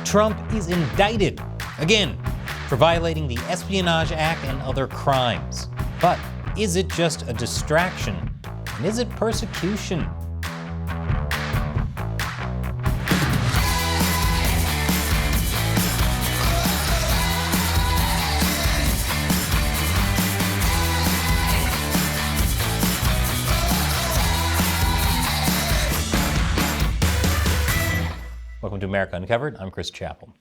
Trump is indicted, again, for violating the Espionage Act and other crimes. But is it just a distraction? And is it persecution? Welcome to America Uncovered. I'm Chris Chappell.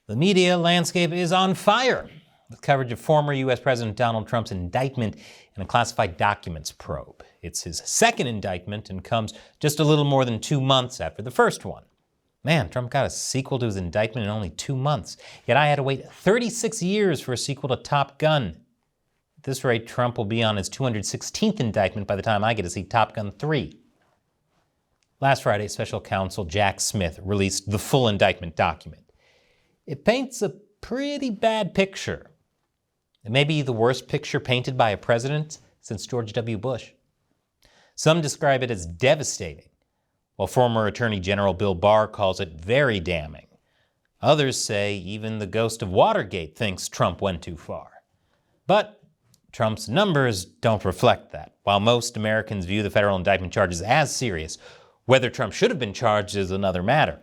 The media landscape is on fire with coverage of former U.S. President Donald Trump's indictment in a classified documents probe. It's his second indictment and comes just a little more than 2 months after the first one. Man, Trump got a sequel to his indictment in only 2 months. Yet I had to wait 36 years for a sequel to Top Gun. At this rate, Trump will be on his 216th indictment by the time I get to see Top Gun 3. Last Friday, Special Counsel Jack Smith released the full indictment document. It paints a pretty bad picture. It may be the worst picture painted by a president since George W. Bush. Some describe it as devastating, while former Attorney General Bill Barr calls it very damning. Others say even the ghost of Watergate thinks Trump went too far. But Trump's numbers don't reflect that. While most Americans view the federal indictment charges as serious, whether Trump should have been charged is another matter.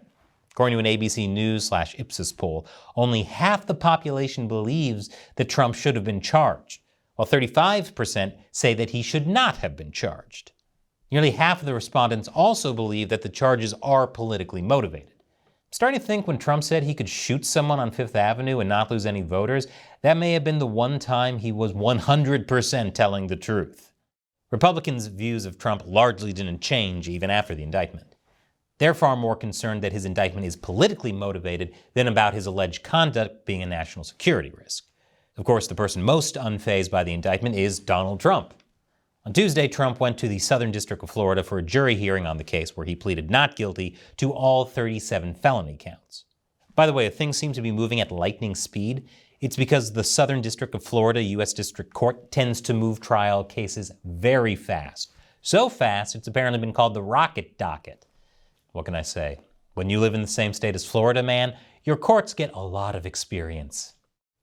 According to an ABC News/Ipsos poll, only half the population believes that Trump should have been charged, while 35% say that he should not have been charged. Nearly half of the respondents also believe that the charges are politically motivated. I'm starting to think when Trump said he could shoot someone on Fifth Avenue and not lose any voters, that may have been the one time he was 100% telling the truth. Republicans' views of Trump largely didn't change even after the indictment. They're far more concerned that his indictment is politically motivated than about his alleged conduct being a national security risk. Of course, the person most unfazed by the indictment is Donald Trump. On Tuesday, Trump went to the Southern District of Florida for a jury hearing on the case where he pleaded not guilty to all 37 felony counts. By the way, if things seem to be moving at lightning speed, it's because the Southern District of Florida U.S. District Court tends to move trial cases very fast. So fast, it's apparently been called the rocket docket. What can I say? When you live in the same state as Florida, man, your courts get a lot of experience.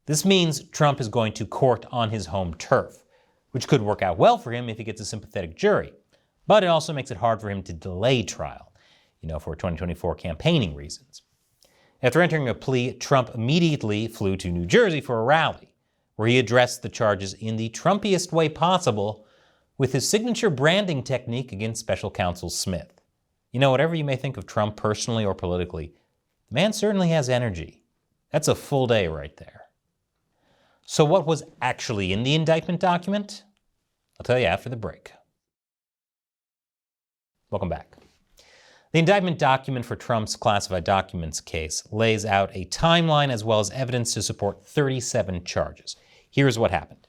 This means Trump is going to court on his home turf, which could work out well for him if he gets a sympathetic jury. But it also makes it hard for him to delay trial, for 2024 campaigning reasons. After entering a plea, Trump immediately flew to New Jersey for a rally, where he addressed the charges in the Trumpiest way possible with his signature branding technique against Special Counsel Smith. Whatever you may think of Trump personally or politically, the man certainly has energy. That's a full day right there. So what was actually in the indictment document? I'll tell you after the break. Welcome back. The indictment document for Trump's classified documents case lays out a timeline as well as evidence to support 37 charges. Here's what happened.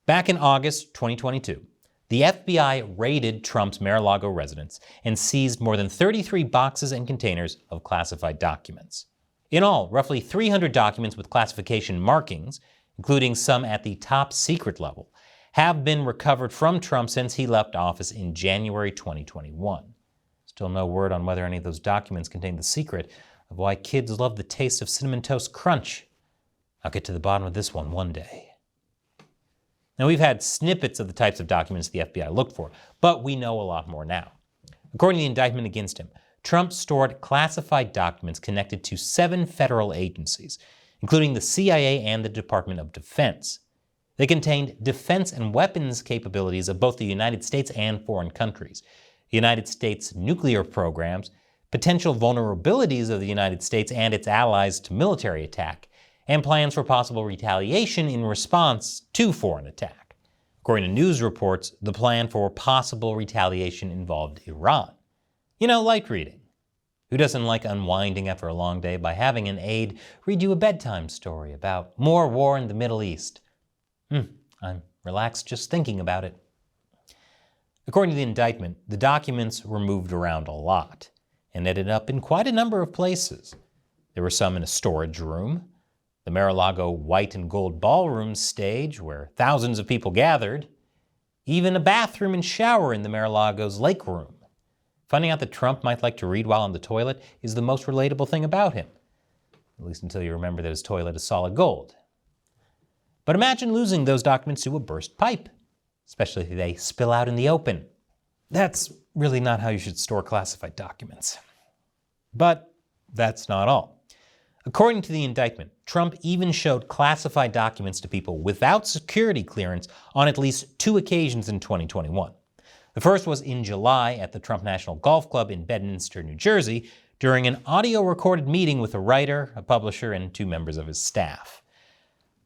Back in August 2022, the FBI raided Trump's Mar-a-Lago residence and seized more than 33 boxes and containers of classified documents. In all, roughly 300 documents with classification markings, including some at the top secret level, have been recovered from Trump since he left office in January 2021. Still no word on whether any of those documents contain the secret of why kids love the taste of Cinnamon Toast Crunch. I'll get to the bottom of this one day. Now, we've had snippets of the types of documents the FBI looked for, but we know a lot more now. According to the indictment against him, Trump stored classified documents connected to 7 federal agencies, including the CIA and the Department of Defense. They contained defense and weapons capabilities of both the United States and foreign countries, the United States nuclear programs, potential vulnerabilities of the United States and its allies to military attack, and plans for possible retaliation in response to foreign attack. According to news reports, the plan for possible retaliation involved Iran. Light reading. Who doesn't like unwinding after a long day by having an aide read you a bedtime story about more war in the Middle East? I'm relaxed just thinking about it. According to the indictment, the documents were moved around a lot and ended up in quite a number of places. There were some in a storage room, the Mar-a-Lago white and gold ballroom stage where thousands of people gathered, even a bathroom and shower in the Mar-a-Lago's lake room. Finding out that Trump might like to read while on the toilet is the most relatable thing about him. at least until you remember that his toilet is solid gold. But imagine losing those documents to a burst pipe, especially if they spill out in the open. That's really not how you should store classified documents. But that's not all. According to the indictment, Trump even showed classified documents to people without security clearance on at least 2 occasions in 2021. The first was in July at the Trump National Golf Club in Bedminster, New Jersey, during an audio-recorded meeting with a writer, a publisher, and 2 members of his staff.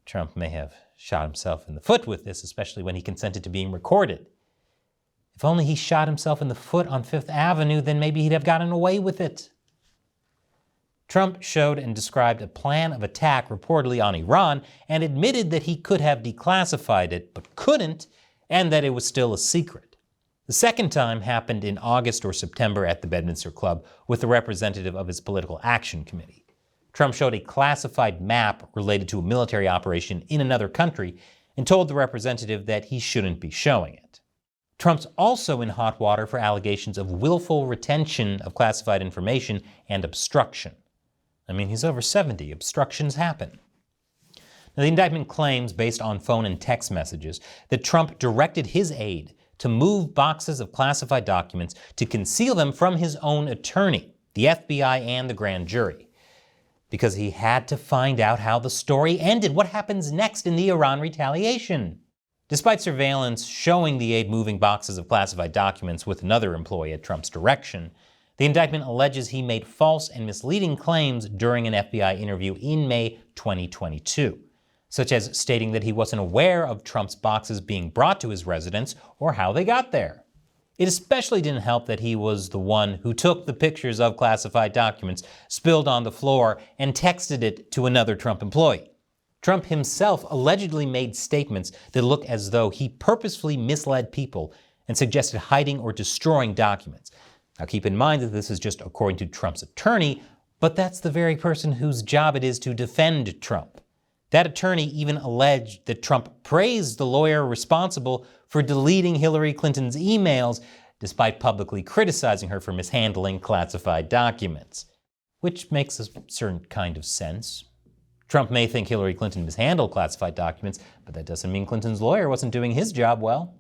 Trump may have shot himself in the foot with this, especially when he consented to being recorded. If only he shot himself in the foot on Fifth Avenue, then maybe he'd have gotten away with it. Trump showed and described a plan of attack reportedly on Iran and admitted that he could have declassified it, but couldn't, and that it was still a secret. The second time happened in August or September at the Bedminster Club with a representative of his Political Action Committee. Trump showed a classified map related to a military operation in another country and told the representative that he shouldn't be showing it. Trump's also in hot water for allegations of willful retention of classified information and obstruction. I mean, he's over 70. Obstructions happen. Now, the indictment claims, based on phone and text messages, that Trump directed his aide to move boxes of classified documents to conceal them from his own attorney, the FBI, and the grand jury, because he had to find out how the story ended, what happens next in the Iran retaliation. Despite surveillance showing the aide moving boxes of classified documents with another employee at Trump's direction, the indictment alleges he made false and misleading claims during an FBI interview in May 2022, such as stating that he wasn't aware of Trump's boxes being brought to his residence or how they got there. It especially didn't help that he was the one who took the pictures of classified documents spilled on the floor and texted it to another Trump employee. Trump himself allegedly made statements that look as though he purposefully misled people and suggested hiding or destroying documents. Now keep in mind that this is just according to Trump's attorney, but that's the very person whose job it is to defend Trump. That attorney even alleged that Trump praised the lawyer responsible for deleting Hillary Clinton's emails, despite publicly criticizing her for mishandling classified documents. Which makes a certain kind of sense. Trump may think Hillary Clinton mishandled classified documents, but that doesn't mean Clinton's lawyer wasn't doing his job well.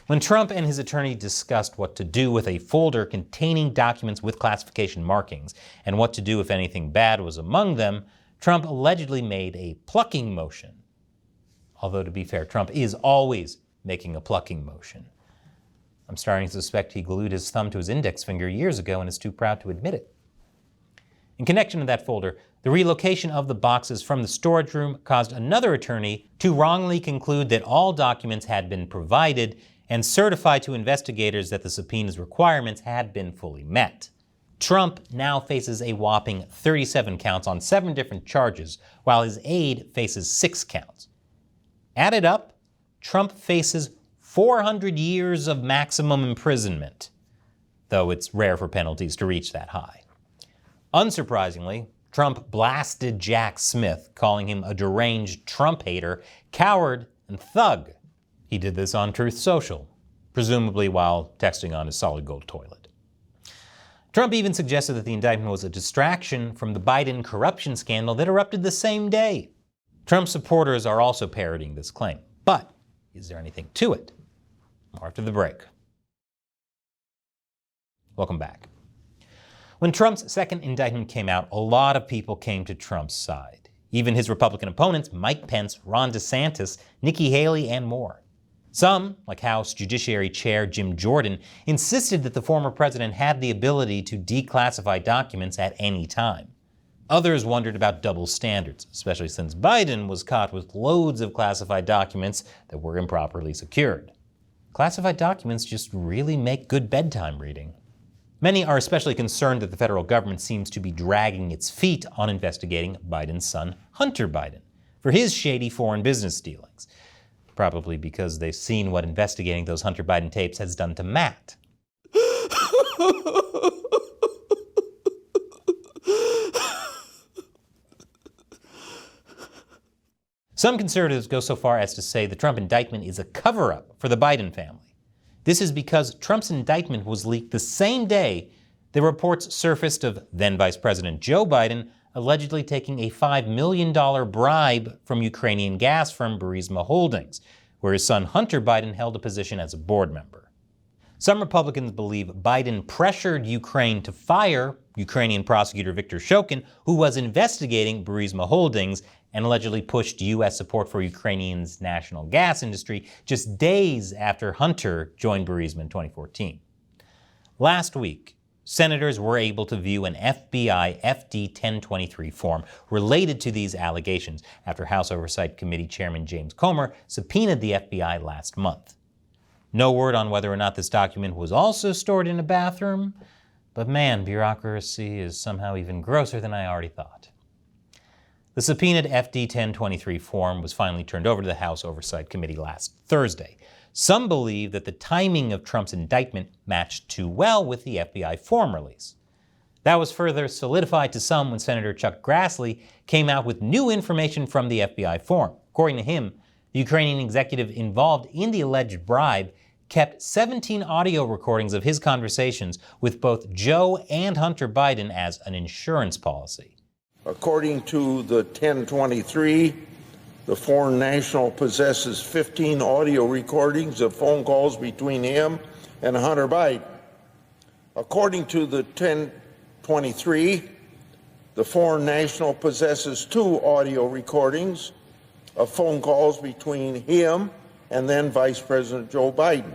When Trump and his attorney discussed what to do with a folder containing documents with classification markings, and what to do if anything bad was among them, Trump allegedly made a plucking motion. Although, to be fair, Trump is always making a plucking motion. I'm starting to suspect he glued his thumb to his index finger years ago and is too proud to admit it. In connection to that folder, the relocation of the boxes from the storage room caused another attorney to wrongly conclude that all documents had been provided and certify to investigators that the subpoena's requirements had been fully met. Trump now faces a whopping 37 counts on 7 different charges, while his aide faces 6 counts. Added up, Trump faces 400 years of maximum imprisonment, though it's rare for penalties to reach that high. Unsurprisingly, Trump blasted Jack Smith, calling him a deranged Trump hater, coward, and thug. He did this on Truth Social, presumably while texting on his solid gold toilet. Trump even suggested that the indictment was a distraction from the Biden corruption scandal that erupted the same day. Trump supporters are also parroting this claim. But is there anything to it? More after the break. Welcome back. When Trump's second indictment came out, a lot of people came to Trump's side. Even his Republican opponents, Mike Pence, Ron DeSantis, Nikki Haley, and more. Some, like House Judiciary Chair Jim Jordan, insisted that the former president had the ability to declassify documents at any time. Others wondered about double standards, especially since Biden was caught with loads of classified documents that were improperly secured. Classified documents just really make good bedtime reading. Many are especially concerned that the federal government seems to be dragging its feet on investigating Biden's son, Hunter Biden, for his shady foreign business dealings. Probably because they've seen what investigating those Hunter Biden tapes has done to Matt. Some conservatives go so far as to say the Trump indictment is a cover-up for the Biden family. This is because Trump's indictment was leaked the same day the reports surfaced of then Vice President Joe Biden allegedly taking a $5 million bribe from Ukrainian gas firm Burisma Holdings, where his son Hunter Biden held a position as a board member. Some Republicans believe Biden pressured Ukraine to fire Ukrainian prosecutor Viktor Shokin, who was investigating Burisma Holdings, and allegedly pushed U.S. support for Ukrainian's national gas industry just days after Hunter joined Burisma in 2014. Last week, senators were able to view an FBI FD 1023 form related to these allegations after House Oversight Committee Chairman James Comer subpoenaed the FBI last month. No word on whether or not this document was also stored in a bathroom, but man, bureaucracy is somehow even grosser than I already thought. The subpoenaed FD 1023 form was finally turned over to the House Oversight Committee last Thursday. Some believe that the timing of Trump's indictment matched too well with the FBI form release. That was further solidified to some when Senator Chuck Grassley came out with new information from the FBI form. According to him, the Ukrainian executive involved in the alleged bribe kept 17 audio recordings of his conversations with both Joe and Hunter Biden as an insurance policy. According to the 1023, the foreign national possesses 15 audio recordings of phone calls between him and Hunter Biden. According to the 1023, the foreign national possesses 2 audio recordings of phone calls between him and then Vice President Joe Biden.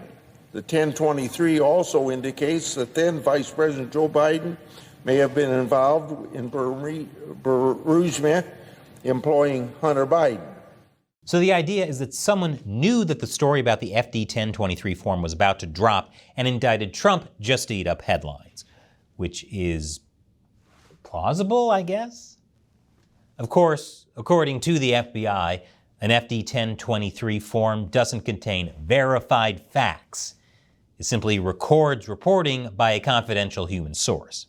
The 1023 also indicates that then Vice President Joe Biden may have been involved in Burisma employing Hunter Biden. So the idea is that someone knew that the story about the FD 1023 form was about to drop and indicted Trump just to eat up headlines, which is plausible, I guess? Of course, according to the FBI, an FD 1023 form doesn't contain verified facts. It simply records reporting by a confidential human source.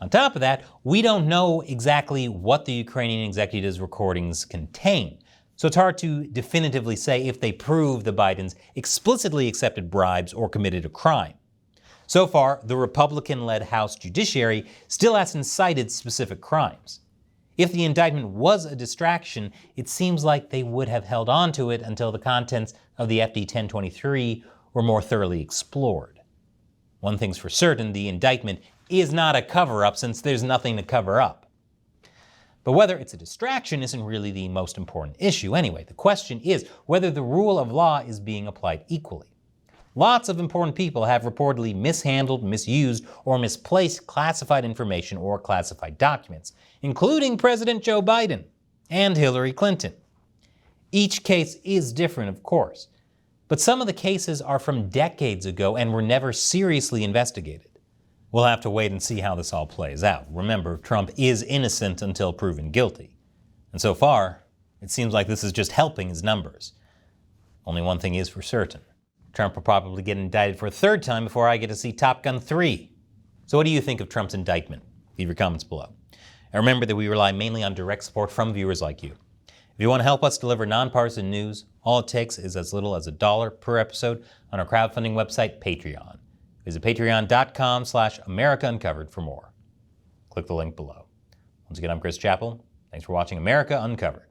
On top of that, we don't know exactly what the Ukrainian executive's recordings contain, so it's hard to definitively say if they prove the Bidens explicitly accepted bribes or committed a crime. So far, the Republican-led House Judiciary still hasn't cited specific crimes. If the indictment was a distraction, it seems like they would have held on to it until the contents of the FD 1023 were more thoroughly explored. One thing's for certain, the indictment is not a cover-up since there's nothing to cover up. But whether it's a distraction isn't really the most important issue anyway. The question is whether the rule of law is being applied equally. Lots of important people have reportedly mishandled, misused, or misplaced classified information or classified documents, including President Joe Biden and Hillary Clinton. Each case is different, of course, but some of the cases are from decades ago and were never seriously investigated. We'll have to wait and see how this all plays out. Remember, Trump is innocent until proven guilty. And so far, it seems like this is just helping his numbers. Only one thing is for certain. Trump will probably get indicted for a third time before I get to see Top Gun 3. So what do you think of Trump's indictment? Leave your comments below. And remember that we rely mainly on direct support from viewers like you. If you want to help us deliver nonpartisan news, all it takes is as little as $1 per episode on our crowdfunding website, Patreon. Visit patreon.com/America Uncovered for more. Click the link below. Once again, I'm Chris Chappell. Thanks for watching America Uncovered.